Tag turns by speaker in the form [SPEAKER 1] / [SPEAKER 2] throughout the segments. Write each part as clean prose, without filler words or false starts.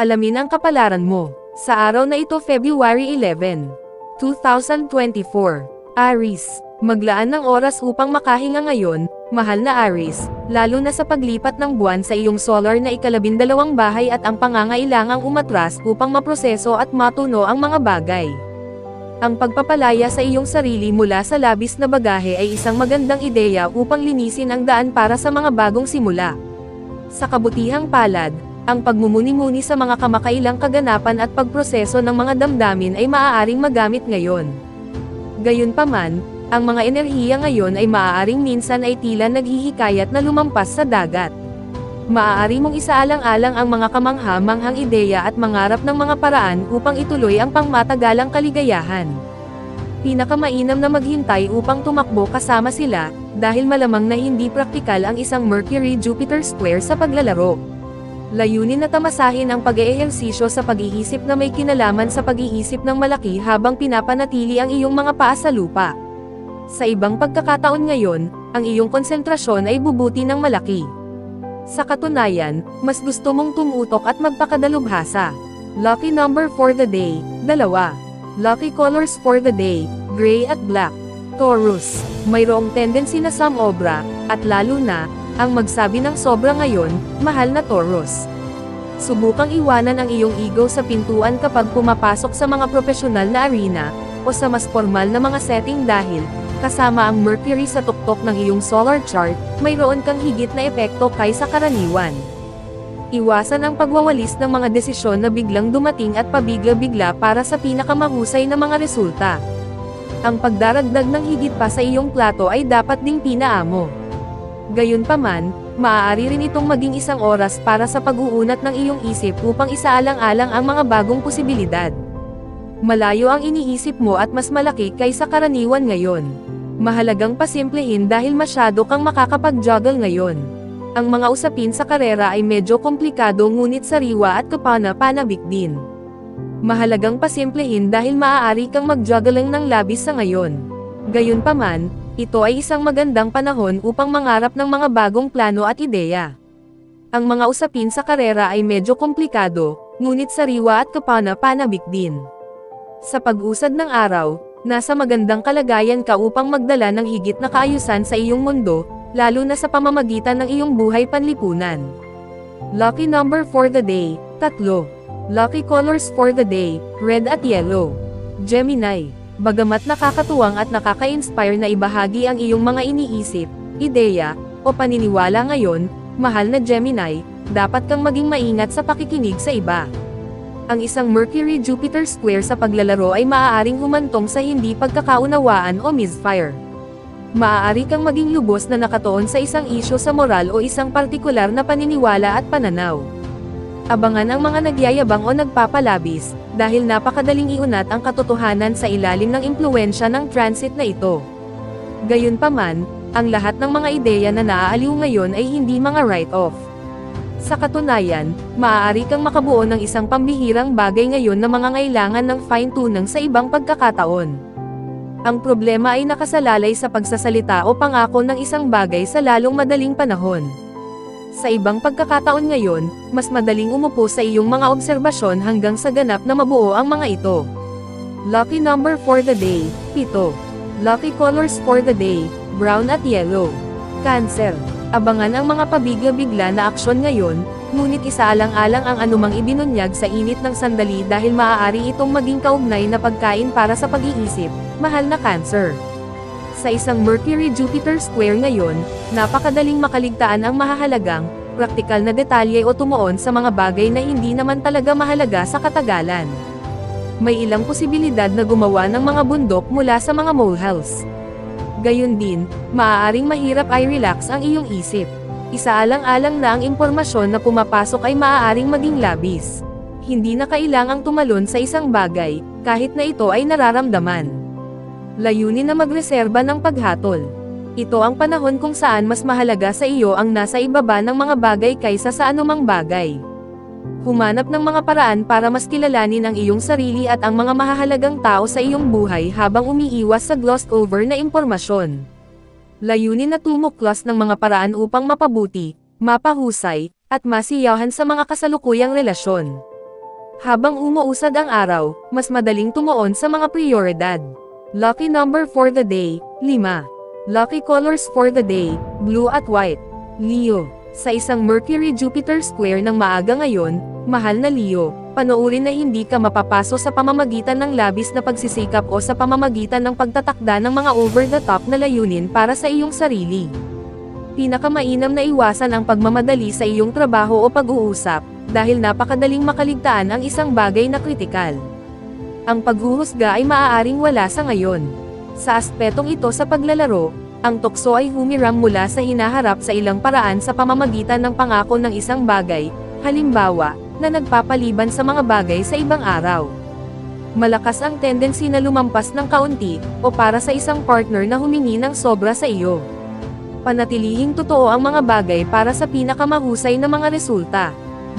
[SPEAKER 1] Alamin ang kapalaran mo. Sa araw na ito February 11, 2024. Aries, maglaan ng oras upang makahinga ngayon, mahal na Aries, lalo na sa paglipat ng buwan sa iyong solar na ika-12 bahay at ang pangangailangang umatras upang maproseso at matuno ang mga bagay. Ang pagpapalaya sa iyong sarili mula sa labis na bagahe ay isang magandang ideya upang linisin ang daan para sa mga bagong simula. Sa kabutihang palad, ang pagmumuni-muni sa mga kamakailang kaganapan at pagproseso ng mga damdamin ay maaaring magamit ngayon. Gayunpaman, ang mga enerhiya ngayon ay maaaring minsan ay tila naghihikayat na lumampas sa dagat. Maaari mong isaalang-alang ang mga kamangha-manghang ideya at mangarap ng mga paraan upang ituloy ang pangmatagalang kaligayahan. Pinakamainam na maghintay upang tumakbo kasama sila, dahil malamang na hindi praktikal ang isang Mercury-Jupiter square sa paglalaro. Layunin na tamasahin ang pag-eehersisyo sa pag-iisip na may kinalaman sa pag-iisip ng malaki habang pinapanatili ang iyong mga paa sa lupa. Sa ibang pagkakataon ngayon, ang iyong konsentrasyon ay bubuti ng malaki. Sa katunayan, mas gusto mong tumutok at magpakadalubhasa. Lucky number for the day, 2. Lucky colors for the day, gray at black. Taurus, mayroong tendency na sumobra, at lalo na, ang magsabi ng sobra ngayon, mahal na Taurus. Subukang iwanan ang iyong ego sa pintuan kapag pumapasok sa mga profesional na arena, o sa mas formal na mga setting dahil, kasama ang Mercury sa tuktok ng iyong solar chart, mayroon kang higit na epekto kaysa karaniwan. Iwasan ang pagwawalis ng mga desisyon na biglang dumating at pabigla-bigla para sa pinakamahusay na mga resulta. Ang pagdaragdag ng higit pa sa iyong plato ay dapat ding pinaamo. Gayunpaman, maaari rin itong maging isang oras para sa pag-uunat ng iyong isip upang isaalang-alang ang mga bagong posibilidad. Malayo ang iniisip mo at mas malaki kaysa karaniwan ngayon. Mahalagang pasimplehin dahil masyado kang makakapag-juggle ngayon. Ang mga usapin sa karera ay medyo komplikado ngunit sariwa at kapana-panabik din. Mahalagang pasimplehin dahil maaari kang mag-juggling ng labis sa ngayon. Gayunpaman, ito ay isang magandang panahon upang mangarap ng mga bagong plano at ideya. Ang mga usapin sa karera ay medyo komplikado, ngunit sariwa at kapana-panabik din. Sa pag-usad ng araw, nasa magandang kalagayan ka upang magdala ng higit na kaayusan sa iyong mundo, lalo na sa pamamagitan ng iyong buhay panlipunan. Lucky number for the day, 3. Lucky colors for the day, red at yellow. Gemini, bagamat nakakatuwang at nakaka-inspire na ibahagi ang iyong mga iniisip, ideya, o paniniwala ngayon, mahal na Gemini, dapat kang maging maingat sa pakikinig sa iba. Ang isang Mercury-Jupiter square sa paglalaro ay maaaring humantong sa hindi pagkakaunawaan o misfire. Maaari kang maging lubos na nakatuon sa isang isyu sa moral o isang partikular na paniniwala at pananaw. Abangan ang mga nagyayabang o nagpapalabis, dahil napakadaling iunat ang katotohanan sa ilalim ng impluwensya ng transit na ito. Gayunpaman, ang lahat ng mga ideya na naaaliw ngayon ay hindi mga write-off. Sa katunayan, maaari kang makabuo ng isang pambihirang bagay ngayon na mangangailangan ng fine-tuning sa ibang pagkakataon. Ang problema ay nakasalalay sa pagsasalita o pangako ng isang bagay sa lalong madaling panahon. Sa ibang pagkakataon ngayon, mas madaling umupo sa iyong mga obserbasyon hanggang sa ganap na mabuo ang mga ito. Lucky number for the day, 7. Lucky colors for the day, brown at yellow. Cancer, abangan ang mga pabigla-bigla na aksyon ngayon, ngunit isaalang-alang ang anumang ibinunyag sa init ng sandali dahil maaari itong maging kaugnay na pagkain para sa pag-iisip, mahal na Cancer. Sa isang Mercury-Jupiter square ngayon, napakadaling makaligtaan ang mahahalagang, praktikal na detalye o tumuon sa mga bagay na hindi naman talaga mahalaga sa katagalan. May ilang posibilidad na gumawa ng mga bundok mula sa mga molehills. Gayon din, maaaring mahirap ay relax ang iyong isip. Isaalang-alang na ang impormasyon na pumapasok ay maaaring maging labis. Hindi na kailangang tumalon sa isang bagay, kahit na ito ay nararamdaman. Layunin na magreserba ng paghatol. Ito ang panahon kung saan mas mahalaga sa iyo ang nasa ibaba ng mga bagay kaysa sa anumang bagay. Humanap ng mga paraan para mas kilalanin ang iyong sarili at ang mga mahahalagang tao sa iyong buhay habang umiiwas sa glossed over na impormasyon. Layunin na tumuklas ng mga paraan upang mapabuti, mapahusay, at masiyahan sa mga kasalukuyang relasyon. Habang umuusad ang araw, mas madaling tumuon sa mga prioridad. Lucky number for the day, 5. Lucky colors for the day, blue at white. Leo. Sa isang Mercury-Jupiter square ng maaga ngayon, mahal na Leo, panoorin na hindi ka mapapaso sa pamamagitan ng labis na pagsisikap o sa pamamagitan ng pagtatakda ng mga over-the-top na layunin para sa iyong sarili. Pinakamainam na iwasan ang pagmamadali sa iyong trabaho o pag-uusap, dahil napakadaling makaligtaan ang isang bagay na kritikal. Ang paghuhusga ay maaaring wala sa ngayon. Sa aspetong ito sa paglalaro, ang tukso ay humiram mula sa hinaharap sa ilang paraan sa pamamagitan ng pangako ng isang bagay, halimbawa, na nagpapaliban sa mga bagay sa ibang araw. Malakas ang tendency na lumampas ng kaunti, o para sa isang partner na humingi ng sobra sa iyo. Panatilihing totoo ang mga bagay para sa pinakamahusay na mga resulta.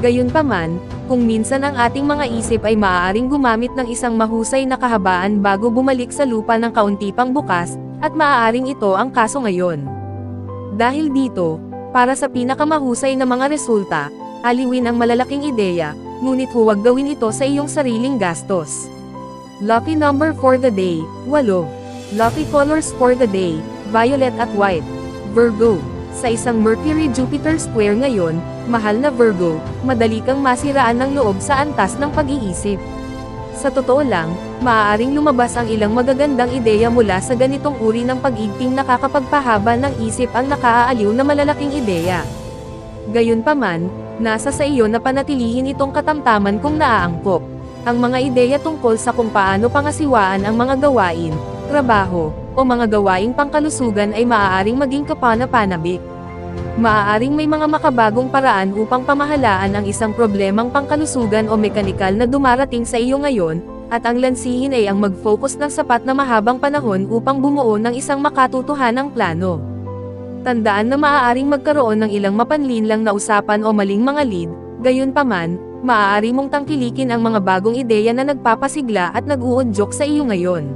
[SPEAKER 1] Gayunpaman, kung minsan ang ating mga isip ay maaaring gumamit ng isang mahusay na kahabaan bago bumalik sa lupa ng kaunti pang bukas, at maaaring ito ang kaso ngayon. Dahil dito, para sa pinakamahusay na mga resulta, aliwin ang malalaking ideya, ngunit huwag gawin ito sa iyong sariling gastos. Lucky number for the day, 8. Lucky colors for the day, violet at white. Virgo. Sa isang Mercury-Jupiter square ngayon, mahal na Virgo, madali kang masiraan ng loob sa antas ng pag-iisip. Sa totoo lang, maaaring lumabas ang ilang magagandang ideya mula sa ganitong uri ng pag-igting nakakapagpahaba ng isip ang nakaaaliw na malalaking ideya. Gayunpaman, nasa sa iyo na panatilihin itong katamtaman kung naaangkop. Ang mga ideya tungkol sa kung paano pangasiwaan ang mga gawain, trabaho, o mga gawaing pangkalusugan ay maaaring maging kapana-panabik. Maaaring may mga makabagong paraan upang pamahalaan ang isang problemang pangkalusugan o mekanikal na dumarating sa iyo ngayon, at ang lansihin ay ang mag-focus ng sapat na mahabang panahon upang bumuo ng isang makatutuhanang plano. Tandaan na maaaring magkaroon ng ilang mapanlinlang na usapan o maling mga lead, gayunpaman, maaari mong tangkilikin ang mga bagong ideya na nagpapasigla at nag-uudyok sa iyo ngayon.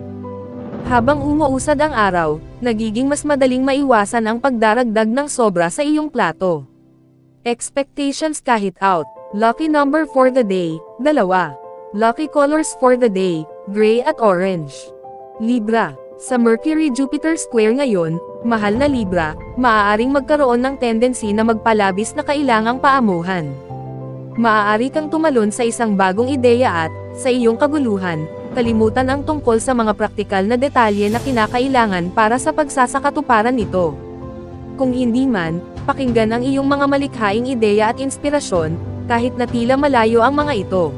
[SPEAKER 1] Habang umuusad ang araw, nagiging mas madaling maiwasan ang pagdaragdag ng sobra sa iyong plato. Expectations kahit out. Lucky number for the day, 2. Lucky colors for the day, gray at orange. Libra. Sa Mercury-Jupiter square ngayon, mahal na Libra, maaaring magkaroon ng tendency na magpalabis na kailangang paamuhan. Maaari kang tumalon sa isang bagong ideya at, sa iyong kaguluhan, kalimutan ang tungkol sa mga praktikal na detalye na kinakailangan para sa pagsasakatuparan nito. Kung hindi man, pakinggan ang iyong mga malikhaing ideya at inspirasyon, kahit na tila malayo ang mga ito.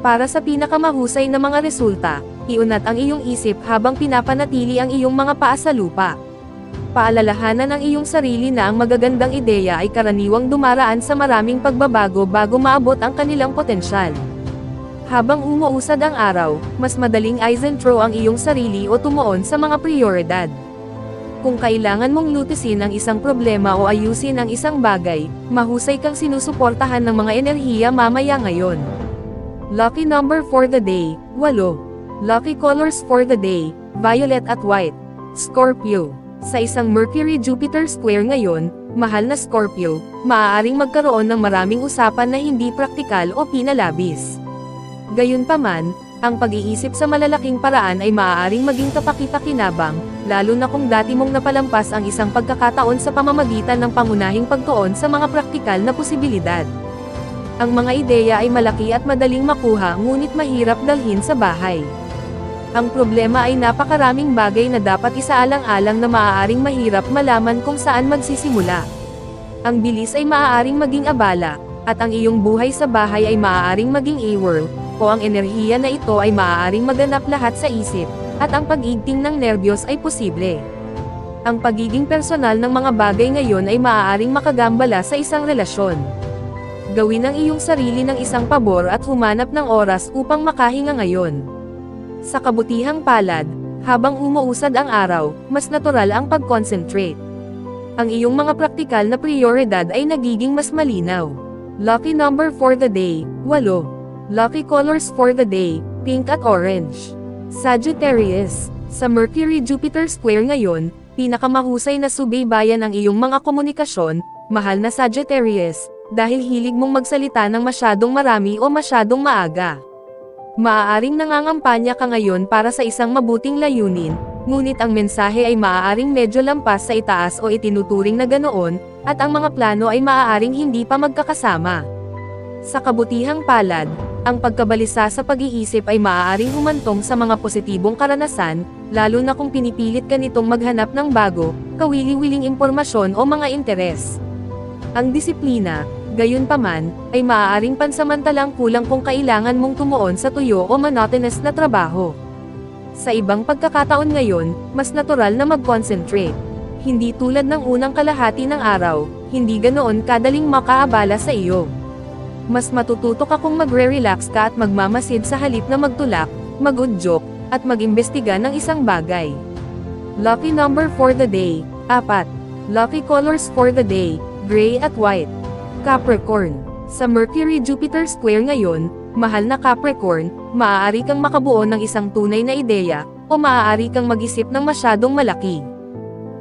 [SPEAKER 1] Para sa pinakamahusay na mga resulta, iunat ang iyong isip habang pinapanatili ang iyong mga paa sa lupa. Paalalahanan ang iyong sarili na ang magagandang ideya ay karaniwang dumaraan sa maraming pagbabago bago maabot ang kanilang potensyal. Habang umuusad ang araw, mas madaling isentro ang iyong sarili o tumuon sa mga prioridad. Kung kailangan mong lutisin ang isang problema o ayusin ang isang bagay, mahusay kang sinusuportahan ng mga enerhiya mamaya ngayon. Lucky number for the day, 8. Lucky colors for the day, violet at white. Scorpio. Sa isang Mercury-Jupiter square ngayon, mahal na Scorpio, maaaring magkaroon ng maraming usapan na hindi praktikal o pinalabis. Gayunpaman, ang pag-iisip sa malalaking paraan ay maaaring maging kapaki-pakinabang, lalo na kung dati mong napalampas ang isang pagkakataon sa pamamagitan ng pangunahing pagtuon sa mga praktikal na posibilidad. Ang mga ideya ay malaki at madaling makuha ngunit mahirap dalhin sa bahay. Ang problema ay napakaraming bagay na dapat isaalang-alang na maaaring mahirap malaman kung saan magsisimula. Ang bilis ay maaaring maging abala, at ang iyong buhay sa bahay ay maaaring maging A-whirl, o ang enerhiya na ito ay maaaring maganap lahat sa isip, at ang pag-igting ng nerbiyos ay posible. Ang pagiging personal ng mga bagay ngayon ay maaaring makagambala sa isang relasyon. Gawin ang iyong sarili ng isang pabor at humanap ng oras upang makahinga ngayon. Sa kabutihang palad, habang umuusad ang araw, mas natural ang pag-concentrate. Ang iyong mga praktikal na prioridad ay nagiging mas malinaw. Lucky number for the day, 8. Lucky colors for the day, pink at orange. Sagittarius. Sa Mercury-Jupiter square ngayon, pinakamahusay na subaybayan ang iyong mga komunikasyon, mahal na Sagittarius, dahil hilig mong magsalita ng masyadong marami o masyadong maaga. Maaaring nangangampanya ka ngayon para sa isang mabuting layunin, ngunit ang mensahe ay maaaring medyo lampas sa itaas o itinuturing na ganoon, at ang mga plano ay maaaring hindi pa magkakasama. Sa kabutihang palad, ang pagkabalisa sa pag-iisip ay maaaring humantong sa mga positibong karanasan, lalo na kung pinipilit ka nitong maghanap ng bago, kawili-wiling impormasyon o mga interes. Ang disiplina, gayunpaman, ay maaaring pansamantalang kulang kung kailangan mong tumuon sa tuyo o monotonous na trabaho. Sa ibang pagkakataon ngayon, mas natural na mag-concentrate. Hindi tulad ng unang kalahati ng araw, hindi ganoon kadaling makaabala sa iyo. Mas matututo ka kung magre-relax ka at magmamasid sa halip na magtulak, mag-udyok, at mag-imbestiga ng isang bagay. Lucky number for the day, 4. Lucky colors for the day, gray at white. Capricorn. Sa Mercury-Jupiter square ngayon, mahal na Capricorn, maaari kang makabuo ng isang tunay na ideya, o maaari kang mag-isip ng masyadong malaki.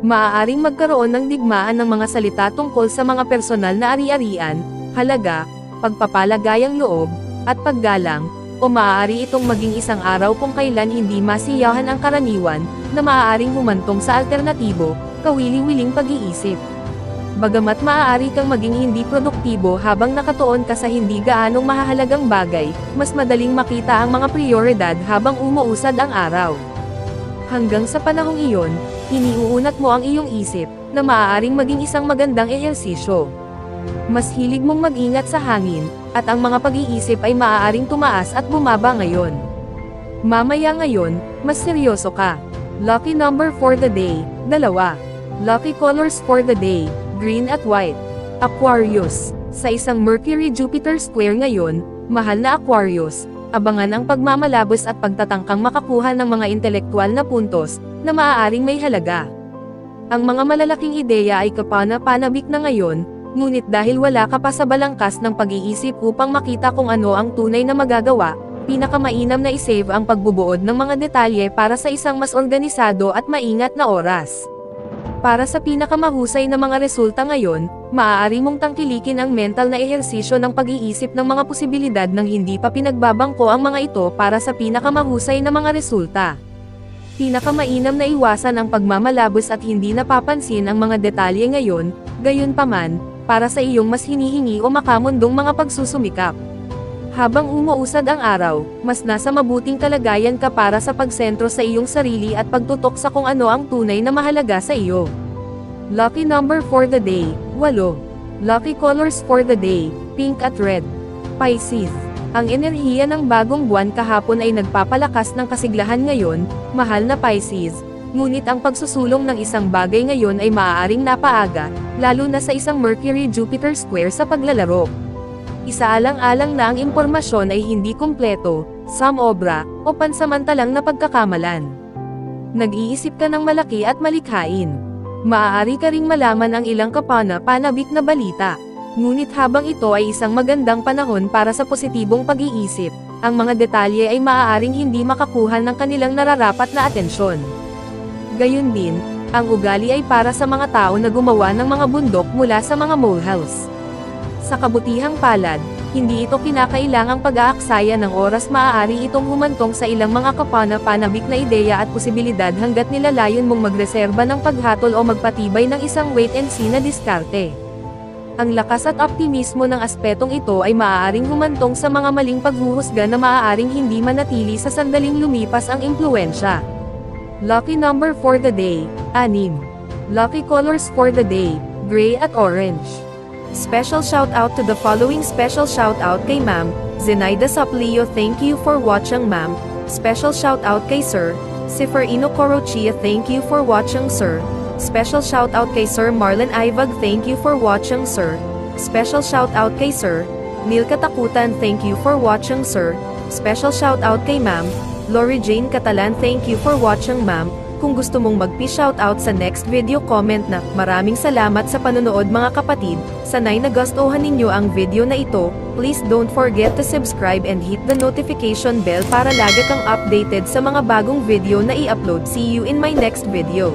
[SPEAKER 1] Maaaring magkaroon ng digmaan ng mga salita tungkol sa mga personal na ari-arian, halaga, pagpapalagayang loob, at paggalang, o maaari itong maging isang araw kung kailan hindi masiyahan ang karaniwan, na maaaring humantong sa alternatibo, kawili-wiling pag-iisip. Bagamat maaari kang maging hindi produktibo habang nakatuon ka sa hindi gaanong mahahalagang bagay, mas madaling makita ang mga prioridad habang umuusad ang araw. Hanggang sa panahong iyon, iniuunat mo ang iyong isip, na maaaring maging isang magandang ehersisyo. Mas hilig mong mag-ingat sa hangin, at ang mga pag-iisip ay maaaring tumaas at bumaba ngayon. Mamaya ngayon, mas seryoso ka. Lucky number for the day, 2. Lucky colors for the day, green at white. Aquarius. Sa isang Mercury-Jupiter square ngayon, mahal na Aquarius, abangan ang pagmamalabos at pagtatangkang makakuha ng mga intelektual na puntos, na maaaring may halaga. Ang mga malalaking ideya ay kapana-panabik na ngayon, ngunit dahil wala ka pa sa balangkas ng pag-iisip upang makita kung ano ang tunay na magagawa, pinakamainam na isave ang pagbubuod ng mga detalye para sa isang mas organisado at maingat na oras. Para sa pinakamahusay na mga resulta ngayon, maaari mong tangkilikin ang mental na ehersisyo ng pag-iisip ng mga posibilidad ng hindi pa pinagbabangko ang mga ito para sa pinakamahusay na mga resulta. Pinakamainam na iwasan ang pagmamalabos at hindi napapansin ang mga detalye ngayon, gayunpaman, para sa iyong mas hinihingi o makamundong mga pagsusumikap. Habang umuusad ang araw, mas nasa mabuting kalagayan ka para sa pagsentro sa iyong sarili at pagtutok sa kung ano ang tunay na mahalaga sa iyo. Lucky number for the day, 8. Lucky colors for the day, pink at red. Pisces. Ang enerhiya ng bagong buwan kahapon ay nagpapalakas ng kasiglahan ngayon, mahal na Pisces. Ngunit ang pagsusulong ng isang bagay ngayon ay maaaring napaaga, lalo na sa isang Mercury-Jupiter square sa paglalaro. Isaalang-alang na ang impormasyon ay hindi kumpleto, samobra, o pansamantalang napagkakamalan. Nag-iisip ka ng malaki at malikhain. Maaari ka ring malaman ang ilang kapana-panabik na balita. Ngunit habang ito ay isang magandang panahon para sa positibong pag-iisip, ang mga detalye ay maaaring hindi makakuha ng kanilang nararapat na atensyon. Gayun din, ang ugali ay para sa mga tao na gumawa ng mga bundok mula sa mga molehills. Sa kabutihang palad, hindi ito kinakailangang pag-aaksaya ng oras, maaari itong humantong sa ilang mga kapana-panabik na ideya at posibilidad hanggat nilalayon mong magreserba ng paghatol o magpatibay ng isang wait-and-see na diskarte. Ang lakas at optimismo ng aspetong ito ay maaaring humantong sa mga maling paghuhusga na maaaring hindi manatili sa sandaling lumipas ang impluwensya. Lucky number for the day, 6. Lucky colors for the day, gray at orange. Special shout out to the following. Special shout out kay Ma'am Zenaida Saplio, thank you for watching Ma'am. Special shout out kay Sir Seferino Corochia, thank you for watching Sir. Special shout out kay Sir Marlon Ivag, thank you for watching Sir. Special shout out kay Sir Neil Katakutan, thank you for watching Sir. Special shout out kay Ma'am Lori Jane Catalan, thank you for watching Ma'am. Kung gusto mong magpi-shoutout sa next video, comment na. Maraming salamat sa panonood mga kapatid. Sana'y nagustuhan ninyo ang video na ito. Please don't forget to subscribe and hit the notification bell para lagi kang updated sa mga bagong video na i-upload. See you in my next video.